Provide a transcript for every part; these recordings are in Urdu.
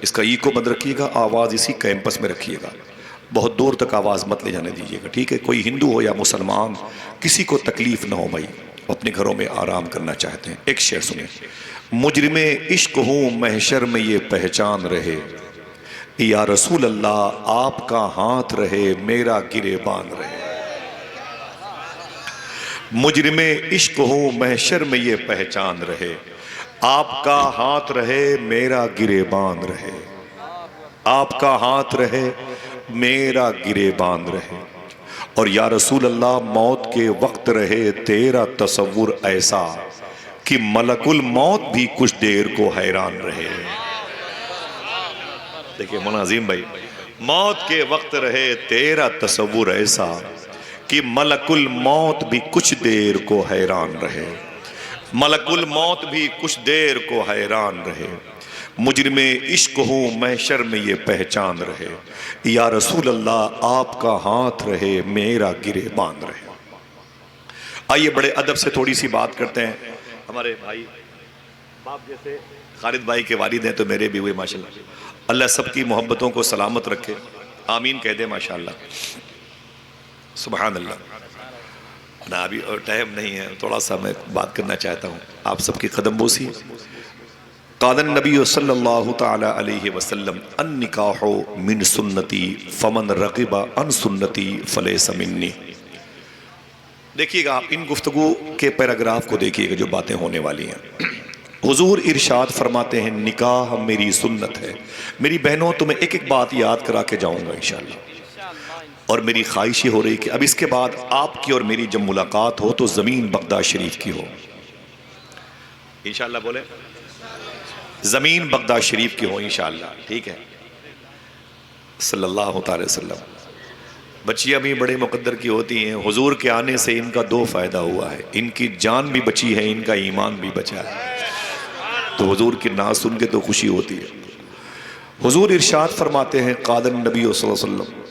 اس کا ایکو بند رکھیے گا، آواز اسی کیمپس میں رکھیے گا، بہت دور تک آواز مت لے جانے دیجیے گا، ٹھیک ہے؟ کوئی ہندو ہو یا مسلمان، کسی کو تکلیف نہ ہو بھائی، اپنے گھروں میں آرام کرنا چاہتے ہیں۔ ایک شعر سنیں۔ مجرم عشق ہوں محشر میں یہ پہچان رہے، یا رسول اللہ آپ کا ہاتھ رہے میرا گریبان رہے۔ مجرم عشق ہوں محشر میں یہ پہچان رہے، آپ کا ہاتھ رہے میرا گریبان رہے، آپ کا ہاتھ رہے میرا گریبان رہے۔ اور یا رسول اللہ موت کے وقت رہے تیرا تصور ایسا کہ ملک الموت بھی کچھ دیر کو حیران رہے۔ دیکھیں مولانا عظیم بھائی، موت کے وقت رہے تیرا تصور ایسا کہ ملک الموت بھی کچھ دیر کو حیران رہے، ملک الموت بھی کچھ دیر کو حیران رہے۔ مجرم عشق ہوں محشر میں یہ پہچان رہے، یا رسول اللہ آپ کا ہاتھ رہے میرا گریبان رہے۔ آئیے بڑے ادب سے تھوڑی سی بات کرتے ہیں۔ ہمارے بھائی باپ جیسے خالد بھائی کے والد ہیں تو میرے بھی ہوئے ماشاءاللہ، اللہ سب کی محبتوں کو سلامت رکھے، آمین کہہ دیں ماشاءاللہ، سبحان اللہ۔ نا ابھی اور ٹائم نہیں ہے، تھوڑا سا میں بات کرنا چاہتا ہوں، آپ سب کی قدم بوسی۔ قال النبی صلی اللہ تعالی علیہ وسلم النکاح من سنتی فمن رغب عن سنتی فلیس منی۔ دیکھیے گا آپ ان گفتگو کے پیراگراف کو دیکھیے گا جو باتیں ہونے والی ہیں۔ حضور ارشاد فرماتے ہیں نکاح میری سنت ہے۔ میری بہنوں تمہیں ایک ایک بات یاد کرا کے جاؤں گا انشاءاللہ، اور میری خواہش یہ ہو رہی کہ اب اس کے بعد آپ کی اور میری جب ملاقات ہو تو زمین بغداد شریف کی ہو، انشاءاللہ بولے زمین بغداد شریف کی ہو انشاءاللہ، ٹھیک ہے؟ صلی اللہ تعالی وسلم۔ بچیاں بھی بڑے مقدر کی ہوتی ہیں، حضور کے آنے سے ان کا دو فائدہ ہوا ہے، ان کی جان بھی بچی ہے، ان کا ایمان بھی بچا ہے، تو حضور کی نعت سن کے تو خوشی ہوتی ہے۔ حضور ارشاد فرماتے ہیں قال النبی صلی اللہ علیہ وسلم،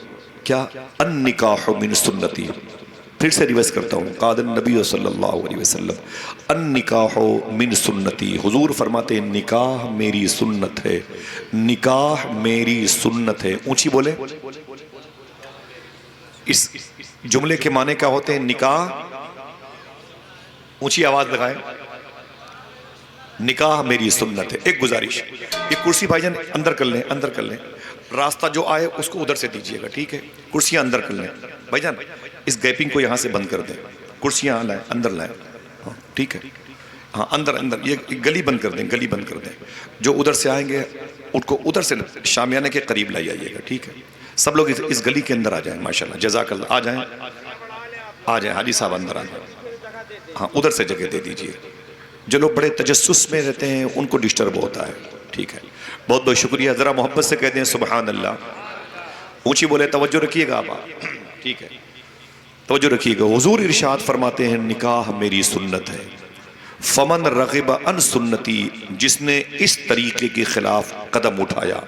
کیا النکاح من سنتی، پھر سے ریوائز کرتا ہوں، قال النبی صلی اللہ علیہ وسلم النکاح من سنتی، حضور فرماتے ہیں نکاح میری سنت ہے، نکاح میری سنت ہے۔ اونچی بولے، اس جملے کے معنی کیا ہوتے ہیں؟ نکاح، اونچی آواز لگائیں، نکاح میری سنت ہے۔ ایک گزارش، یہ کرسی بھائی جان اندر کر لیں، اندر کر لیں، راستہ جو آئے اس کو ادھر سے دیجئے گا، ٹھیک ہے؟ کرسیاں اندر کر لیں بھائی جان، اس گیپنگ کو یہاں سے بند کر دیں، کرسیاں لائیں اندر لائیں، ہاں ٹھیک ہے، ہاں اندر اندر، یہ گلی بند کر دیں، گلی بند کر دیں، جو ادھر سے آئیں گے ان کو ادھر سے شامیانے کے قریب لائی آئیے گا، ٹھیک ہے؟ سب لوگ اس گلی کے اندر آ جائیں ماشاءاللہ، جزاک اللہ، آ جائیں، آ جائیں حاجی صاحب اندر آ جائیں، ہاں ادھر سے جگہ دے دیجئے، جو لوگ بڑے تجسس میں رہتے ہیں ان کو ڈسٹرب ہوتا ہے، ٹھیک ہے؟ بہت بہت شکریہ، ذرا محبت سے کہہ دیں سبحان اللہ، اونچی بولے، توجہ رکھیے گا آپ، ٹھیک ہے؟ توجہ رکھیے گا۔ حضور ارشاد فرماتے ہیں نکاح میری سنت ہے، فمن رغب عن سنتی، جس نے اس طریقے کے خلاف قدم اٹھایا،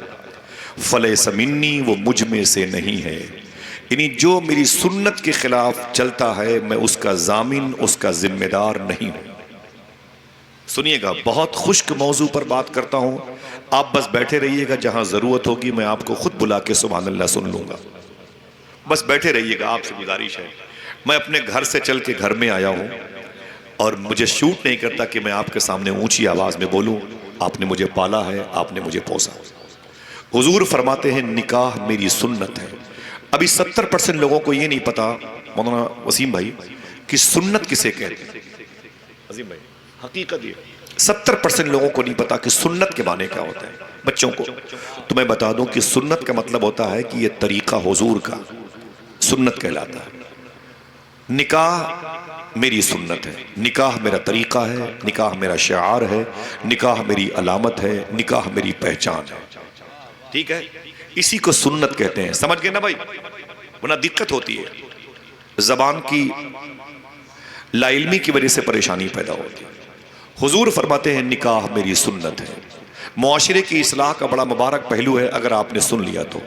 فلیس منی، وہ مجھ میں سے نہیں ہے، یعنی جو میری سنت کے خلاف چلتا ہے میں اس کا ضامن، اس کا ذمہ دار نہیں ہوں۔ سنیے گا، بہت خشک موضوع پر بات کرتا ہوں، آپ بس بیٹھے رہیے گا، جہاں ضرورت ہوگی میں آپ کو خود بلا کے سبحان اللہ سن لوں گا، بس بیٹھے رہیے گا، آپ سے گزارش ہے۔ میں اپنے گھر سے چل کے گھر میں آیا ہوں اور مجھے شوٹ نہیں کرتا کہ میں آپ کے سامنے اونچی آواز میں بولوں، آپ نے مجھے پالا ہے، آپ نے مجھے پوسا۔ حضور فرماتے ہیں نکاح میری سنت ہے۔ ابھی 70% لوگوں کو یہ نہیں پتا مولانا وسیم بھائی کہ سنت کسے کہتے ہیں۔ عظیم بھائی حقیقت یہ 70% لوگوں کو نہیں پتا کہ سنت کے معنی کیا ہوتا ہے۔ بچوں کو تو میں بتا دوں کہ سنت کا مطلب ہوتا ہے کہ یہ طریقہ حضور کا سنت کہلاتا ہے۔ نکاح میری سنت ہے، نکاح میرا طریقہ ہے، نکاح میرا شعار ہے، نکاح میری علامت ہے، نکاح میری پہچان ہے، ٹھیک ہے؟ اسی کو سنت کہتے ہیں، سمجھ گئے نا بھائی؟ ورنہ دقت ہوتی ہے، زبان کی لا علمی کی وجہ سے پریشانی پیدا ہوتی ہے۔ حضور فرماتے ہیں نکاح میری سنت ہے۔ معاشرے کی اصلاح کا بڑا مبارک پہلو ہے، اگر آپ نے سن لیا تو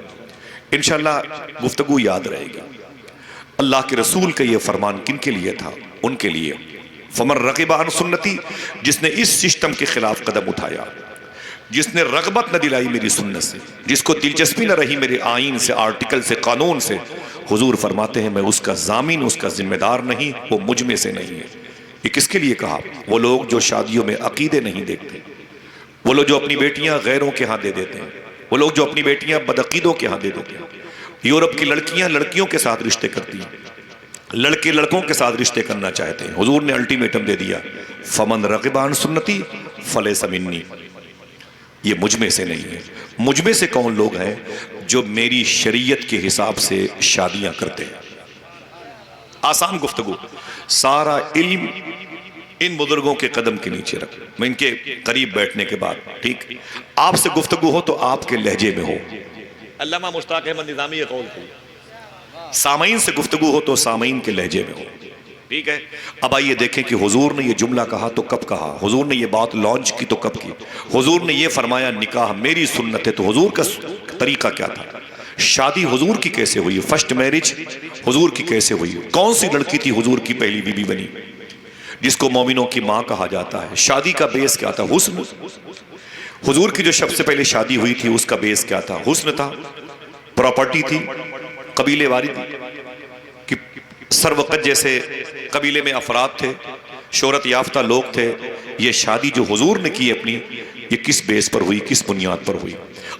انشاءاللہ گفتگو یاد رہے گی۔ اللہ کے رسول کا یہ فرمان کن کے لیے تھا؟ ان کے لیے، فمن رغب عن سنتی، جس نے اس سسٹم کے خلاف قدم اٹھایا، جس نے رغبت نہ دلائی میری سنت سے، جس کو دلچسپی نہ رہی میرے آئین سے، آرٹیکل سے، قانون سے، حضور فرماتے ہیں میں اس کا ضامن، اس کا ذمہ دار نہیں، وہ مجھ میں سے نہیں ہے۔ یہ کس کے لیے کہا؟ وہ لوگ جو شادیوں میں عقیدے نہیں دیکھتے، وہ لوگ جو اپنی بیٹیاں غیروں کے ہاں دے دیتے ہیں، وہ لوگ جو اپنی بیٹیاں بدعقیدوں کے ہاں دے دیتے ہیں۔ یورپ کی لڑکیاں لڑکیوں کے ساتھ رشتے کرتی ہیں، لڑکے لڑکوں کے ساتھ رشتے کرنا چاہتے ہیں۔ حضور نے الٹیمیٹم دے دیا، فمن رغب عن سنتی فلیس منی، یہ مجھ میں سے نہیں ہے۔ مجھ میں سے کون لوگ ہیں؟ جو میری شریعت کے حساب سے شادیاں کرتے ہیں۔ آسان گفتگو، سارا علم ان بزرگوں کے قدم کے نیچے رکھ، میں ان کے قریب بیٹھنے کے بعد، ٹھیک، آپ سے گفتگو ہو تو آپ کے لہجے میں ہو۔ علامہ مشتاق احمد نظامی یہ قول تھی، سامعین سے گفتگو ہو تو سامعین کے لہجے میں ہو، ٹھیک ہے۔ اب آئیے دیکھیں کہ حضور نے یہ جملہ کہا تو کب کہا، حضور نے یہ بات لانچ کی تو کب کی، حضور نے یہ فرمایا نکاح میری سنت ہے تو حضور کا طریقہ کیا تھا، شادی حضور کی کیسے ہوئی، فرسٹ میرج حضور کی کیسے ہوئی، کون سی لڑکی تھی حضور کی پہلی بیوی بنی جس کو مومنوں کی ماں کہا جاتا ہے، شادی کا بیس کیا تھا، حسن۔ حضور کی جو سب سے پہلے شادی ہوئی تھی اس کا بیس کیا تھا، حسن تھا، پراپرٹی تھی، قبیلے واری تھی کہ سروقت جیسے قبیلے میں افراد تھے، شہرت یافتہ لوگ تھے۔ یہ شادی جو حضور نے کی اپنی، یہ کس بیس پر ہوئی، کس بنیاد پر ہوئی،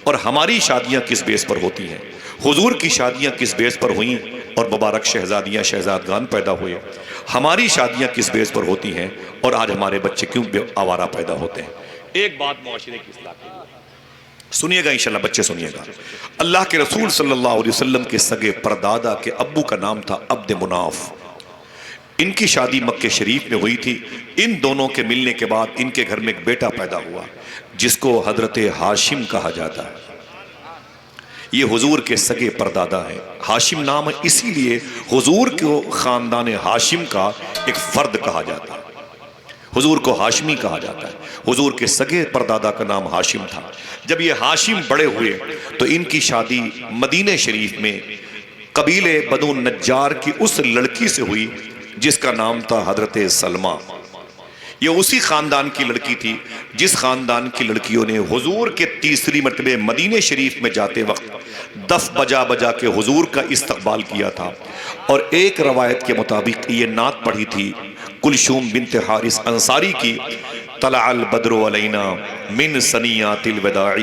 اور ہماری شادیاں کس بیس پر ہوتی ہیں، حضور کی شادیاں کس بیس پر ہوئیں اور مبارک شہزادیاں شہزادگان پیدا ہوئے، ہماری شادیاں کس بیس پر ہوتی ہیں اور آج ہمارے بچے کیوں آوارہ پیدا ہوتے ہیں۔ ایک بات معاشرے کی اصلاح کے لیے سنیے گا انشاءاللہ، بچے سنیے گا۔ اللہ کے رسول صلی اللہ علیہ وسلم کے سگے پردادا کے ابو کا نام تھا عبد مناف، ان کی شادی مکہ شریف میں ہوئی تھی۔ ان دونوں کے ملنے کے بعد ان کے گھر میں ایک بیٹا پیدا ہوا جس کو حضرت ہاشم کہا جاتا ہے۔ یہ حضور کے سگے پردادا ہے، ہاشم نام اسی لیے حضور کو خاندان ہاشم کا ایک فرد کہا جاتا ہے، حضور کو ہاشمی کہا جاتا ہے۔ حضور کے سگے پردادا کا نام ہاشم تھا۔ جب یہ ہاشم بڑے ہوئے تو ان کی شادی مدینہ شریف میں قبیلے بنو نجار کی اس لڑکی سے ہوئی جس کا نام تھا حضرت سلمہ۔ یہ اسی خاندان کی لڑکی تھی جس خاندان کی لڑکیوں نے حضور کے تیسری مرتبہ مدینہ شریف میں جاتے وقت دف بجا بجا کے حضور کا استقبال کیا تھا، اور ایک روایت کے مطابق یہ نعت پڑھی تھی کلثوم بنت حارث انصاری کی، طلع البدر علینا من ثنیات الوداع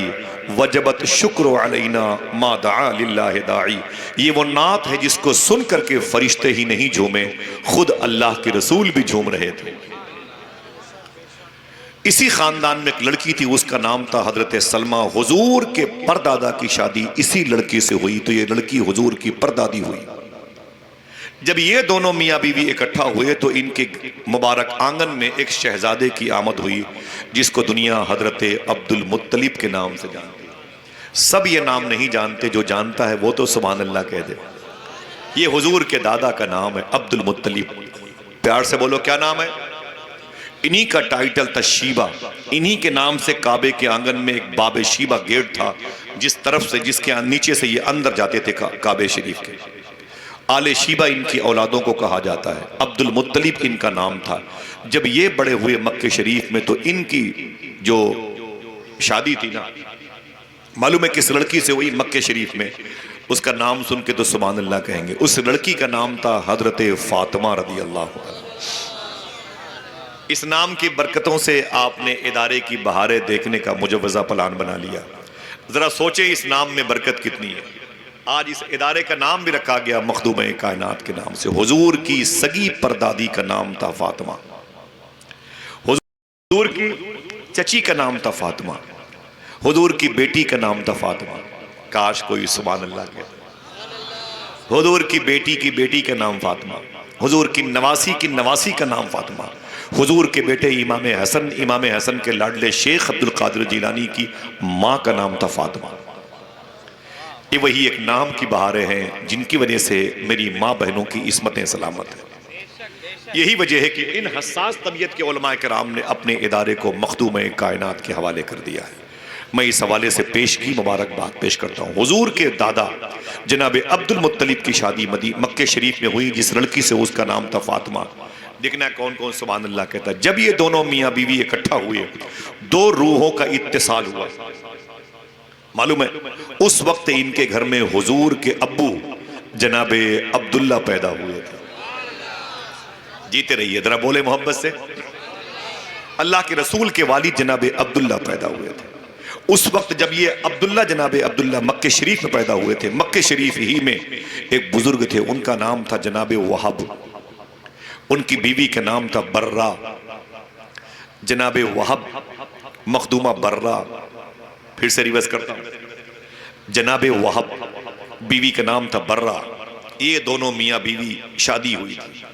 وجبت شکر علینا ما دعا للہ داعی۔ یہ وہ نعت ہے جس کو سن کر کے فرشتے ہی نہیں جھومے، خود اللہ کے رسول بھی جھوم رہے تھے۔ اسی خاندان میں ایک لڑکی تھی، اس کا نام تھا حضرت سلمہ۔ حضور کے پردادا کی شادی اسی لڑکی سے ہوئی تو یہ لڑکی حضور کی پردادی ہوئی۔ جب یہ دونوں میاں بیوی اکٹھا ہوئے تو ان کے مبارک آنگن میں ایک شہزادے کی آمد ہوئی جس کو دنیا حضرت عبد المطلب کے نام سے جانتی ہے۔ سب یہ نام نہیں جانتے، جو جانتا ہے وہ تو سبحان اللہ کہہ دے۔ یہ حضور کے دادا کا نام ہے عبد المطلب، پیار سے بولو کیا نام ہے؟ انہی کا ٹائٹل تھا شیبہ، انہی کے نام سے کعبے کے آنگن میں ایک باب شیبہ گیٹ تھا جس طرف سے، جس کے نیچے سے یہ اندر جاتے تھے کعبے شریف کے۔ آل شیبہ ان کی اولادوں کو کہا جاتا ہے، عبد المطلب ان کا نام تھا۔ جب یہ بڑے ہوئے مکہ شریف میں تو ان کی جو شادی تھی نا، معلوم ہے کس لڑکی سے ہوئی مکہ شریف میں، اس کا نام سن کے تو سبحان اللہ کہیں گے۔ اس لڑکی کا نام تھا حضرت فاطمہ رضی اللہ عنہ۔ اس نام کی برکتوں سے آپ نے ادارے کی بہاریں دیکھنے کا مجوزہ پلان بنا لیا۔ ذرا سوچیں اس نام میں برکت کتنی ہے۔ آج اس ادارے کا نام بھی رکھا گیا مخدومہ کائنات کے نام سے۔ حضور کی سگی پردادی کا نام تھا فاطمہ، حضور کی چچی کا نام تھا فاطمہ، حضور کی بیٹی کا نام تھا فاطمہ۔ کاش کوئی سبحان اللہ کہے۔ حضور کی بیٹی کا نام فاطمہ، حضور کی نواسی کا نام فاطمہ، حضور کے بیٹے امام حسن کے لاڈلے شیخ عبد القادر جیلانی کی ماں کا نام تھا فاطمہ۔ یہ وہی ایک نام کی بہاریں ہیں جن کی وجہ سے میری ماں بہنوں کی عصمتیں سلامت ہیں۔ یہی وجہ ہے کہ ان حساس طبیعت کے علماء کرام نے اپنے ادارے کو مخدومہ کائنات کے حوالے کر دیا ہے۔ میں اس حوالے سے پیش کی مبارکباد پیش کرتا ہوں۔ حضور کے دادا جناب عبد المطلب کی شادی مکہ شریف میں ہوئی جس لڑکی سے، اس کا نام تھا فاطمہ۔ دیکھنا کون کون سبحان اللہ کہتا ہے. جب یہ دونوں میاں بیوی اکٹھا ہوئے دو روحوں کا اتصال ہوا. معلوم ہے اس وقت ان کے گھر میں حضور کے ابو جناب عبداللہ پیدا ہوئے تھے. جیتے رہیے ذرا بولے محبت سے. اللہ کے رسول کے والد جناب عبداللہ پیدا ہوئے تھے. اس وقت جب یہ عبداللہ جناب عبداللہ مکہ شریف میں پیدا ہوئے تھے, مکہ شریف ہی میں ایک بزرگ تھے, ان کا نام تھا جناب وہب, ان کی بیوی کا نام تھا برہ. جناب وہب مخدومہ برہ, پھر سے ریورس کرتا ہوں, جناب وہب بیوی کا نام تھا برہ. یہ دونوں میاں بیوی شادی ہوئی تھی.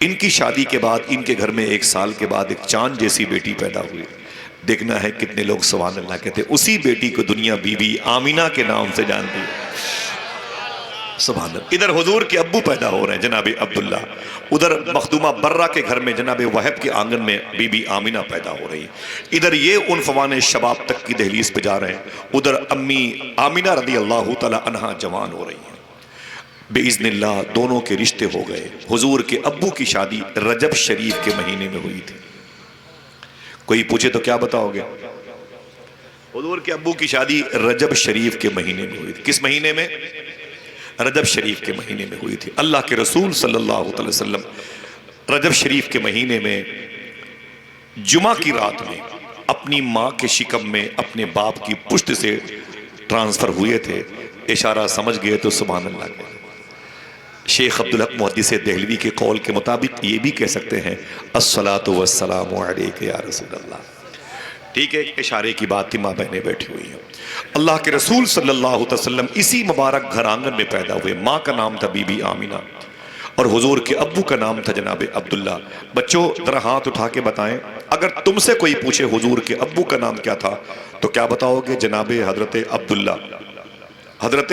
ان کی شادی کے بعد ان کے گھر میں 1 سال کے بعد ایک چاند جیسی بیٹی پیدا ہوئی. دیکھنا ہے کتنے لوگ سبحان اللہ کہتے ہیں. اسی بیٹی کو دنیا بی بی آمینہ کے نام سے جانتی ہے. سبحان اللہ. ادھر حضور کے ابو پیدا ہو رہے ہیں جناب عبداللہ, ادھر مخدومہ برہ کے گھر میں جناب وہب کے آنگن میں بی بی آمینہ پیدا ہو رہی ہے. ادھر یہ عنفوان شباب تک کی دہلیز پہ جا رہے ہیں, ادھر امی آمینہ رضی اللہ تعالی عنہا جوان ہو رہی ہیں. بِإِذْنِ اللہ دونوں کے رشتے ہو گئے. حضور کے ابو کی شادی رجب شریف کے مہینے میں ہوئی تھی. کوئی پوچھے تو کیا بتاؤ گے؟ حضور کے ابو کی شادی رجب شریف کے مہینے میں ہوئی تھی. کس مہینے میں؟ رجب شریف کے مہینے میں ہوئی تھی. اللہ کے رسول صلی اللہ علیہ وسلم رجب شریف کے مہینے میں جمعہ کی رات میں اپنی ماں کے شکم میں اپنے باپ کی پشت سے ٹرانسفر ہوئے تھے. اشارہ سمجھ گئے تو سبحان اللہ کہتے. شیخ عبدالحق محدث دہلوی کے قول کے مطابق یہ بھی کہہ سکتے ہیں الصلاۃ والسلام علیک یا رسول اللہ. ٹھیک ہے, اشارے کی بات تھی, ماں بہنیں بیٹھی ہوئی ہیں. اللہ کے رسول صلی اللہ علیہ وسلم اسی مبارک گھر آنگن میں پیدا ہوئے. ماں کا نام تھا بی بی آمینہ اور حضور کے ابو کا نام تھا جناب عبداللہ. بچوں ذرا ہاتھ اٹھا کے بتائیں, اگر تم سے کوئی پوچھے حضور کے ابو کا نام کیا تھا تو کیا بتاؤ گے؟ جناب حضرت عبداللہ. حضرت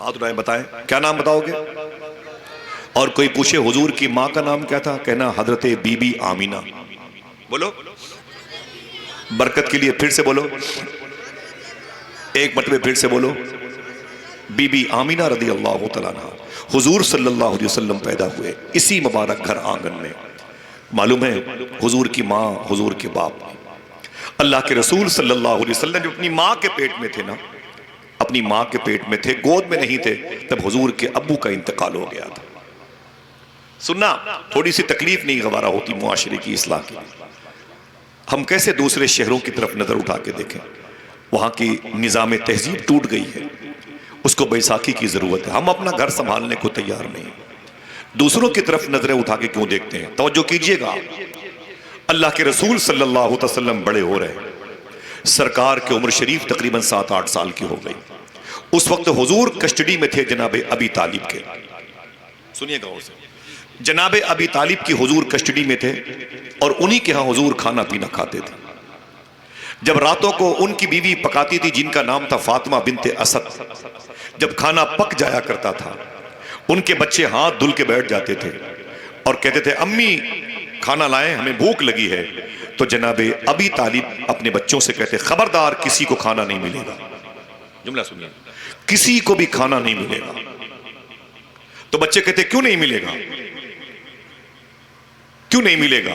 ہاتھ اٹھائیں بتائیں کیا نام بتاؤ گے؟ اور کوئی پوچھے حضور کی ماں کا نام کیا تھا, کہنا حضرت بی بی آمینہ. بولو برکت کے لیے, پھر سے بولو, ایک مرتبہ پھر سے بولو. بی بی آمینہ رضی اللہ تعالیٰ عنہ حضور صلی اللہ علیہ وسلم پیدا ہوئے اسی مبارک گھر آنگن میں. معلوم ہے حضور کی ماں, حضور کے باپ, اللہ کے رسول صلی اللہ علیہ وسلم جو اپنی ماں کے پیٹ میں تھے نا, اپنی ماں کے پیٹ میں تھے, گود میں نہیں تھے, تب حضور کے ابو کا انتقال ہو گیا تھا. سننا تھوڑی سی تکلیف نہیں گوارا ہوتی معاشرے کی اصلاح کی. ہم کیسے دوسرے شہروں کی طرف نظر اٹھا کے دیکھیں, وہاں کی نظام تہذیب ٹوٹ گئی ہے, اس کو بیساکھی کی ضرورت ہے. ہم اپنا گھر سنبھالنے کو تیار نہیں, دوسروں کی طرف نظریں اٹھا کے کیوں دیکھتے ہیں؟ توجہ کیجئے گا, اللہ کے رسول صلی اللہ علیہ وسلم بڑے ہو رہے ہیں. سرکار کی عمر شریف تقریباً 7-8 سال کی ہو گئی. اس وقت حضور کسٹڈی میں تھے جناب ابی طالب کے. سنیے گا اسے, جناب ابی طالب کی حضور کسٹڈی میں تھے اور انہی کے ہاں حضور کھانا پینا کھاتے تھے. جب راتوں کو ان کی بیوی پکاتی تھی جن کا نام تھا فاطمہ بنت اسد, جب کھانا پک جایا کرتا تھا ان کے بچے ہاتھ دھل کے بیٹھ جاتے تھے اور کہتے تھے امی کھانا لائیں, ہمیں بھوک لگی ہے. تو جناب ابی طالب اپنے بچوں سے کہتے خبردار کسی کو کھانا نہیں ملے گا. جملہ سنیے, کسی کو بھی کھانا نہیں ملے گا. تو بچے کہتے کیوں نہیں ملے گا, کیوں نہیں ملے گا؟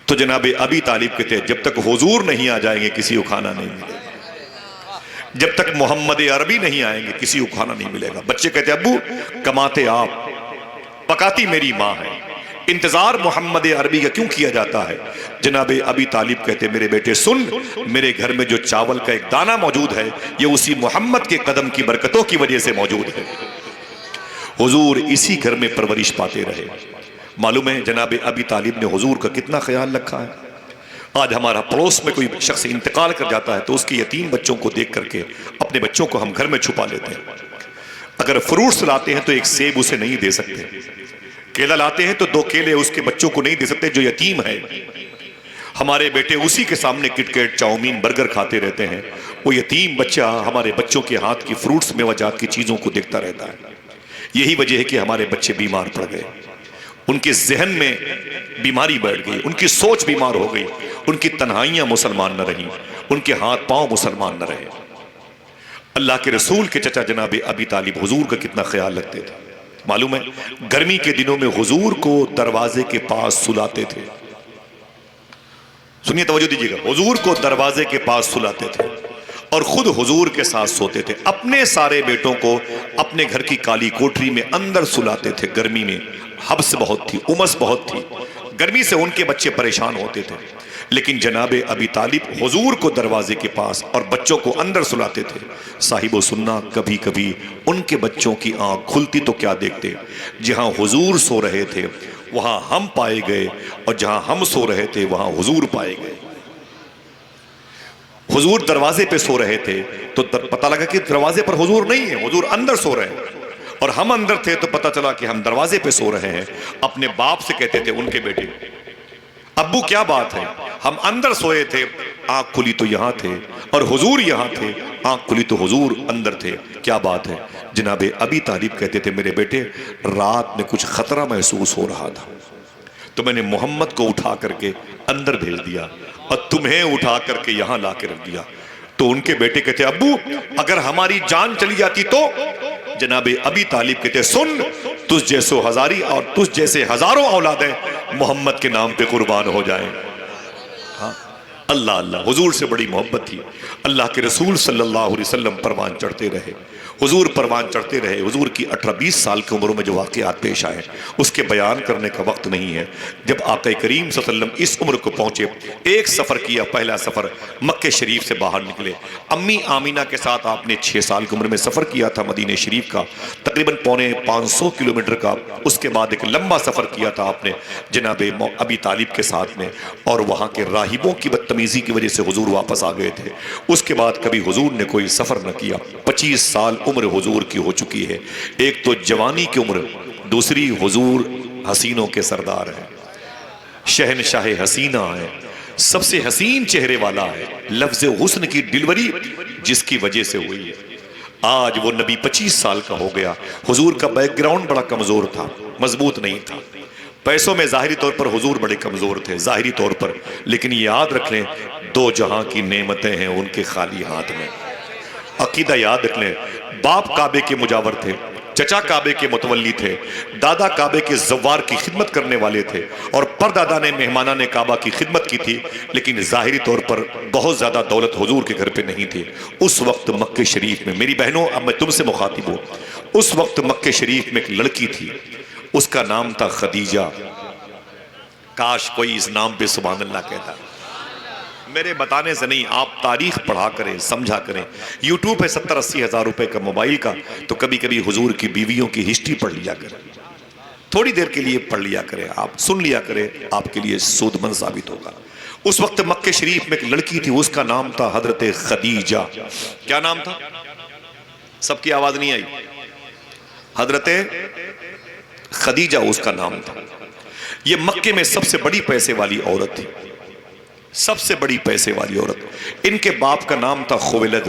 تو جناب ابی طالب کہتے جب تک حضور نہیں آ جائیں گے کسی کو کھانا نہیں ملے گا, جب تک محمد عربی نہیں آئیں گے کسی کو کھانا نہیں ملے گا. بچے کہتے ابو کماتے آپ, پکاتی میری ماں ہے, انتظار محمد عربی کا کیوں کیا جاتا ہے؟ جناب ابی طالب کہتے میرے بیٹے سن, میرے گھر میں جو چاول کا ایک دانہ موجود ہے یہ اسی محمد کے قدم کی برکتوں کی وجہ سے موجود ہے. حضور اسی گھر میں پرورش پاتے رہے. معلوم ہے جناب ابی طالب نے حضور کا کتنا خیال رکھا ہے. آج ہمارا پڑوس میں کوئی شخص انتقال کر جاتا ہے تو اس کے یتیم بچوں کو دیکھ کر کے اپنے بچوں کو ہم گھر میں چھپا لیتے ہیں. اگر فروٹس لاتے ہیں تو ایک سیب اسے نہیں دے سکتے, کیلا لاتے ہیں تو 2 کیلے اس کے بچوں کو نہیں دے سکتے جو یتیم ہے. ہمارے بیٹے اسی کے سامنے کٹ کیٹ چاؤمین برگر کھاتے رہتے ہیں, وہ یتیم بچہ ہمارے بچوں کے ہاتھ کی فروٹس میوجات کی چیزوں کو دیکھتا رہتا ہے. یہی وجہ ہے کہ ہمارے بچے بیمار پڑ گئے, ان کے ذہن میں بیماری بیٹھ گئی, ان کی سوچ بیمار ہو گئی, ان کی تنہائیاں مسلمان نہ رہیں, ان کے ہاتھ پاؤں مسلمان نہ رہے. اللہ کے رسول کے چچا جناب ابی طالب حضور کا کتنا خیال رکھتے تھے. معلوم ہے گرمی کے دنوں میں حضور کو دروازے کے پاس سلاتے تھے. سنیے توجہ دیجیے گا, حضور کو دروازے کے پاس سلاتے تھے اور خود حضور کے ساتھ سوتے تھے. اپنے سارے بیٹوں کو اپنے گھر کی کالی کوٹری میں اندر سلاتے تھے. گرمی میں حبس بہت تھی, امس بہت تھی, گرمی سے ان کے بچے پریشان ہوتے تھے. لیکن جناب ابی طالب حضور کو دروازے کے پاس اور بچوں کو اندر سلاتے تھے. صاحب و سننا کبھی کبھی ان کے بچوں کی آنکھ کھلتی تو کیا دیکھتے, جہاں حضور سو رہے تھے وہاں ہم پائے گئے, اور جہاں ہم سو رہے تھے وہاں حضور پائے گئے. حضور دروازے پہ سو رہے تھے تو پتہ لگا کہ دروازے پر حضور نہیں ہے, حضور اندر سو رہے ہیں. اور ہم اندر تھے تو پتہ چلا کہ ہم دروازے پہ سو رہے ہیں. اپنے باپ سے کہتے تھے ان کے بیٹے, ابو کیا بات ہے, ہم اندر سوئے تھے, آنکھ کھلی تو یہاں تھے, اور حضور یہاں تھے, آنکھ کھلی تو حضور اندر تھے, کیا بات ہے. جناب ابی طالب کہتے تھے میرے بیٹے رات میں کچھ خطرہ محسوس ہو رہا تھا تو میں نے محمد کو اٹھا کر کے اندر بھیج دیا اور تمہیں اٹھا کر کے یہاں لا کے رکھ دیا. تو ان کے بیٹے کہتے ابو اگر ہماری جان چلی جاتی تو. جناب ابی طالب کہتے سن, تجھ جیسو ہزاری اور تجھ جیسے ہزاروں اولادیں محمد کے نام پہ قربان ہو جائیں. ہاں اللہ اللہ, حضور سے بڑی محبت تھی. اللہ کے رسول صلی اللہ علیہ وسلم پروان چڑھتے رہے, حضور پروان چڑھتے رہے. حضور کی 18-20 سال کی عمروں میں جو واقعات پیش آئے اس کے بیان کرنے کا وقت نہیں ہے. جب آقا کریم صلی اللہ علیہ وسلم اس عمر کو پہنچے, ایک سفر کیا, پہلا سفر مکہ شریف سے باہر نکلے. امی آمینہ کے ساتھ آپ نے 6 سال کی عمر میں سفر کیا تھا مدینہ شریف کا, تقریباً 550 کلومیٹر کا. اس کے بعد ایک لمبا سفر کیا تھا آپ نے جناب ابی طالب کے ساتھ میں, اور وہاں کے راہبوں کی بدتمیزی کی وجہ سے حضور واپس آ گئے تھے. اس کے بعد کبھی حضور نے کوئی سفر نہ کیا. 25 سال عمر حضور کی ہو چکی ہے. ایک تو جوانی کی عمر, دوسری حضور حسینوں کے سردار ہیں, شہنشاہ حسینہ ہیں, سب سے حسین چہرے والا ہے. لفظ حسن کی ڈلیوری جس کی وجہ سے ہوئی ہے. آج وہ نبی 25 سال کا ہو گیا. حضور کا بیک گراؤنڈ بڑا کمزور تھا, مضبوط نہیں تھا. پیسوں میں ظاہری طور پر حضور بڑے کمزور تھے ظاہری طور پر, لیکن یاد رکھ لیں 2 جہاں کی نعمتیں ہیں ان کے خالی ہاتھ میں. عقیدہ یاد رکھ لیں, باپ کعبے کے مجاور تھے, چچا کعبے کے متولی تھے, دادا کعبے کے زوار کی خدمت کرنے والے تھے, اور پردادا نے مہمانان کعبہ کی خدمت کی تھی. لیکن ظاہری طور پر بہت زیادہ دولت حضور کے گھر پہ نہیں تھی. اس وقت مکہ شریف میں, میری بہنوں اب میں تم سے مخاطب ہوں, اس وقت مکہ شریف میں ایک لڑکی تھی, اس کا نام تھا خدیجہ. کاش کوئی اس نام پہ سبحان اللہ کہتا. میرے بتانے سے نہیں, آپ تاریخ پڑھا کریں, سمجھا کریں. یوٹیوب ہے 70-80 ہزار روپے کا موبائل کا, تو کبھی کبھی حضور کی بیویوں کی ہسٹری پڑھ لیا کریں, تھوڑی دیر کے لیے پڑھ لیا کریں, آپ سن لیا کریں, آپ کے لیے سود مند ثابت ہوگا. اس وقت مکہ شریف میں ایک لڑکی تھی, اس کا نام تھا حضرت خدیجہ. کیا نام تھا؟ سب کی آواز نہیں آئی. حضرت خدیجہ اس کا نام تھا. یہ مکے میں سب سے بڑی پیسے والی عورت تھی, سب سے بڑی پیسے والی عورت. ان کے باپ کا نام تھا خویلد.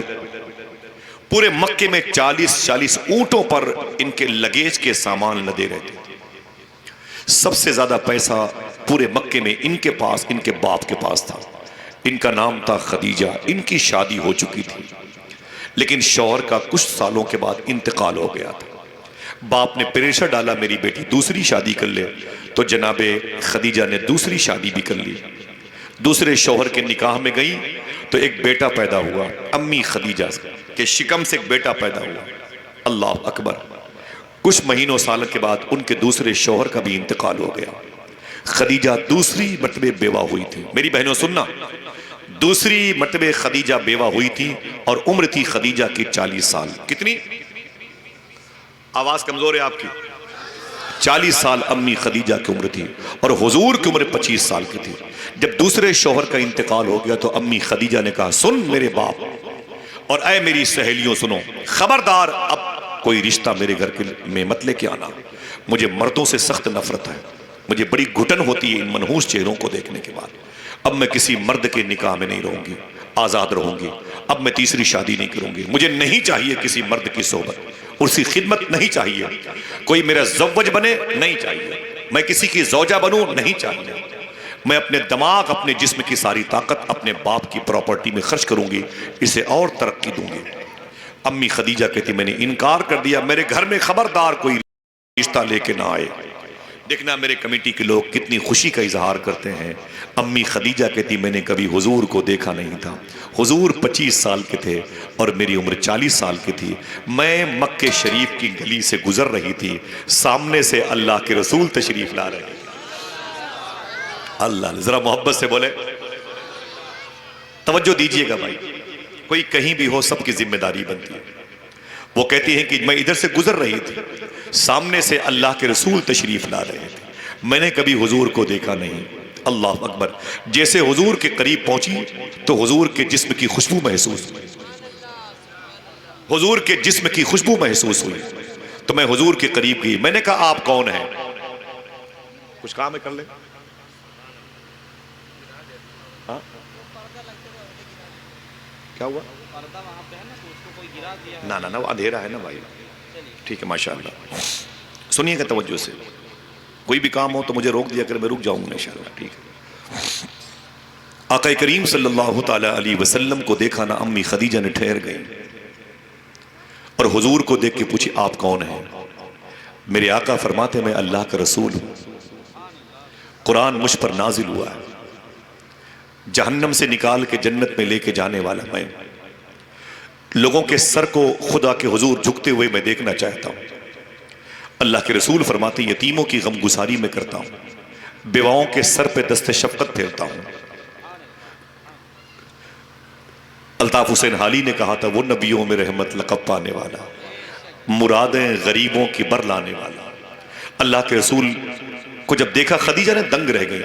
پورے مکے میں 40-40 اونٹوں پر ان کے لگیج کے سامان لدے رہتے تھے. سب سے زیادہ پیسہ پورے مکے میں ان کے پاس, ان کے باپ کے پاس تھا. ان کا نام تھا خدیجہ. ان کی شادی ہو چکی تھی, لیکن شوہر کا کچھ سالوں کے بعد انتقال ہو گیا تھا. باپ نے پریشر ڈالا میری بیٹی دوسری شادی کر لے, تو جناب خدیجہ نے دوسری شادی بھی کر لی. دوسرے شوہر کے نکاح میں گئی تو ایک بیٹا پیدا ہوا, امی خدیجہ کے شکم سے ایک بیٹا پیدا ہوا. اللہ اکبر. کچھ مہینوں سال کے بعد ان کے دوسرے شوہر کا بھی انتقال ہو گیا. خدیجہ دوسری مرتبہ بیوہ ہوئی تھی. میری بہنوں سننا, دوسری مرتبہ خدیجہ بیوہ ہوئی تھی, اور عمر تھی خدیجہ کی 40 سال. کتنی؟ آواز کمزور ہے آپ کی. 40 سال امی خدیجہ کی عمر تھی, اور حضور کی عمر 25 سال کی تھی. جب دوسرے شوہر کا انتقال ہو گیا تو امی خدیجہ نے کہا سن میرے باپ اور اے میری سہیلیوں سنو, خبردار اب کوئی رشتہ میرے گھر میں مت لے کے آنا. مجھے مردوں سے سخت نفرت ہے, مجھے بڑی گھٹن ہوتی ہے ان منحوس چہروں کو دیکھنے کے بعد. اب میں کسی مرد کے نکاح میں نہیں رہوں گی, آزاد رہوں گی. اب میں تیسری شادی نہیں کروں گی. مجھے نہیں چاہیے کسی مرد کی صحبت, اس کی خدمت نہیں چاہیے. کوئی میرا زوج بنے نہیں چاہیے, میں کسی کی زوجہ بنوں نہیں چاہیے. میں اپنے دماغ, اپنے جسم کی ساری طاقت اپنے باپ کی پراپرٹی میں خرچ کروں گی, اسے اور ترقی دوں گی. امی خدیجہ کہتی میں نے انکار کر دیا, میرے گھر میں خبردار کوئی رشتہ لے کے نہ آئے۔ دیکھنا میرے کمیٹی کے لوگ کتنی خوشی کا اظہار کرتے ہیں۔ امی خدیجہ کہتی میں نے کبھی حضور کو دیکھا نہیں تھا، حضور 25 سال کے تھے اور میری عمر 40 سال کی تھی، میں مکہ شریف کی گلی سے گزر رہی تھی، سامنے سے اللہ کے رسول تشریف لا رہے ہیں۔ اللہ، ذرا محبت سے بولے، توجہ دیجئے گا بھائی، کوئی کہیں بھی ہو سب کی ذمہ داری بنتی ہے۔ وہ کہتی ہیں کہ میں ادھر سے گزر رہی تھی، سامنے سے اللہ کے رسول تشریف لا رہے تھے، میں نے کبھی حضور کو دیکھا نہیں۔ اللہ اکبر، جیسے حضور کے قریب پہنچی تو حضور کے جسم کی خوشبو محسوس ہوئی، حضور کے جسم کی خوشبو محسوس ہوئی تو میں حضور کے قریب گئی، میں نے کہا آپ کون ہیں؟ کچھ کام ہے کر لیں؟ ہاں کیا ہوا؟ نہ وہ اندھیرا ہے نا بھائی، ٹھیک ہے ماشاءاللہ، سنیے گا توجہ سے، کوئی بھی کام ہو تو مجھے روک دیا کر، میں رک جاؤں گا انشاءاللہ، ٹھیک ہے۔ آقا کریم صلی اللہ تعالی علیہ وسلم کو دیکھا نا، امی خدیجہ نے ٹھہر گئی اور حضور کو دیکھ کے پوچھی آپ کون ہیں؟ میرے آقا فرماتے میں اللہ کا رسول ہوں، قرآن مجھ پر نازل ہوا ہے، جہنم سے نکال کے جنت میں لے کے جانے والا میں، لوگوں کے سر کو خدا کے حضور جھکتے ہوئے میں دیکھنا چاہتا ہوں۔ اللہ کے رسول فرماتے یتیموں کی غم گساری میں کرتا ہوں، بیواؤں کے سر پہ دست شفقت پھیرتا ہوں۔ الطاف حسین حالی نے کہا تھا وہ نبیوں میں رحمت لقب پانے والا، مرادیں غریبوں کی بر لانے والا۔ اللہ کے رسول کو جب دیکھا خدیجہ نے دنگ رہ گئی،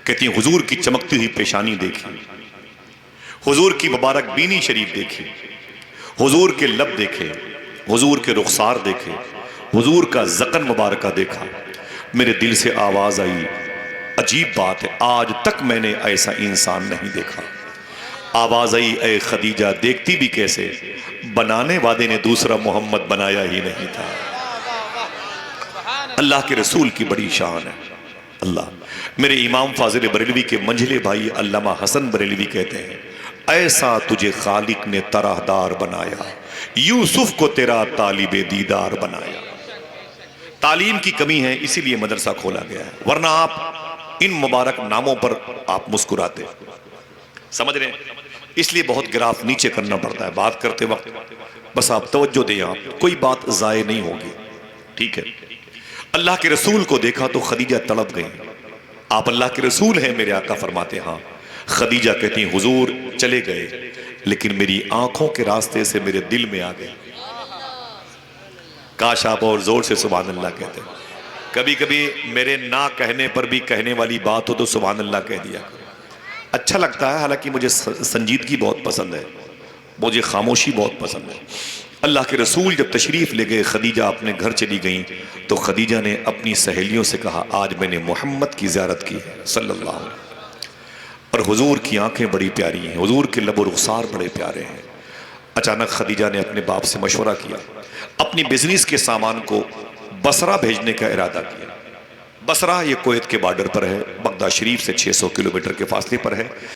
کہتی ہیں حضور کی چمکتی ہوئی پیشانی دیکھی، حضور کی مبارک بینی شریف دیکھی، حضور کے لب دیکھے، حضور کے رخسار دیکھے، حضور کا ذقن مبارکہ دیکھا، میرے دل سے آواز آئی عجیب بات ہے، آج تک میں نے ایسا انسان نہیں دیکھا۔ آواز آئی اے خدیجہ دیکھتی بھی کیسے، بنانے والے نے دوسرا محمد بنایا ہی نہیں تھا۔ اللہ کے رسول کی بڑی شان ہے۔ اللہ، میرے امام فاضل بریلوی کے منجھلے بھائی علامہ حسن بریلوی کہتے ہیں ایسا تجھے خالق نے طرح دار بنایا، یوسف کو تیرا طالب دیدار بنایا۔ تعلیم کی کمی ہے اسی لیے مدرسہ کھولا گیا ہے، ورنہ آپ ان مبارک ناموں پر آپ مسکراتے، سمجھ رہے ہیں؟ اس لیے بہت گراف نیچے کرنا پڑتا ہے بات کرتے وقت، بس آپ توجہ دیں، آپ کوئی بات ضائع نہیں ہوگی، ٹھیک ہے؟ اللہ کے رسول کو دیکھا تو خدیجہ تڑپ گئی، آپ اللہ کے رسول ہیں میرے آقا فرماتے ہاں۔ خدیجہ کہتی ہیں حضور چلے گئے لیکن میری آنکھوں کے راستے سے میرے دل میں آ گئے۔ کاش آپ اور زور سے سبحان اللہ کہتے ہیں، کبھی کبھی میرے نہ کہنے پر بھی کہنے والی بات ہو تو سبحان اللہ کہہ دیا، اچھا لگتا ہے، حالانکہ مجھے سنجیدگی بہت پسند ہے، مجھے خاموشی بہت پسند ہے۔ اللہ کے رسول جب تشریف لے گئے، خدیجہ اپنے گھر چلی گئیں تو خدیجہ نے اپنی سہیلیوں سے کہا آج میں نے محمد کی زیارت کی ہے صلی اللہ علیہ وسلم، اور حضور کی آنکھیں بڑی پیاری ہیں، حضور کے لب و رخسار بڑے پیارے ہیں۔ اچانک خدیجہ نے اپنے باپ سے مشورہ کیا، اپنی بزنس کے سامان کو بصرہ بھیجنے کا ارادہ کیا۔ بصرہ یہ کویت کے بارڈر پر ہے، بغداد شریف سے 600 کلومیٹر کے فاصلے پر ہے۔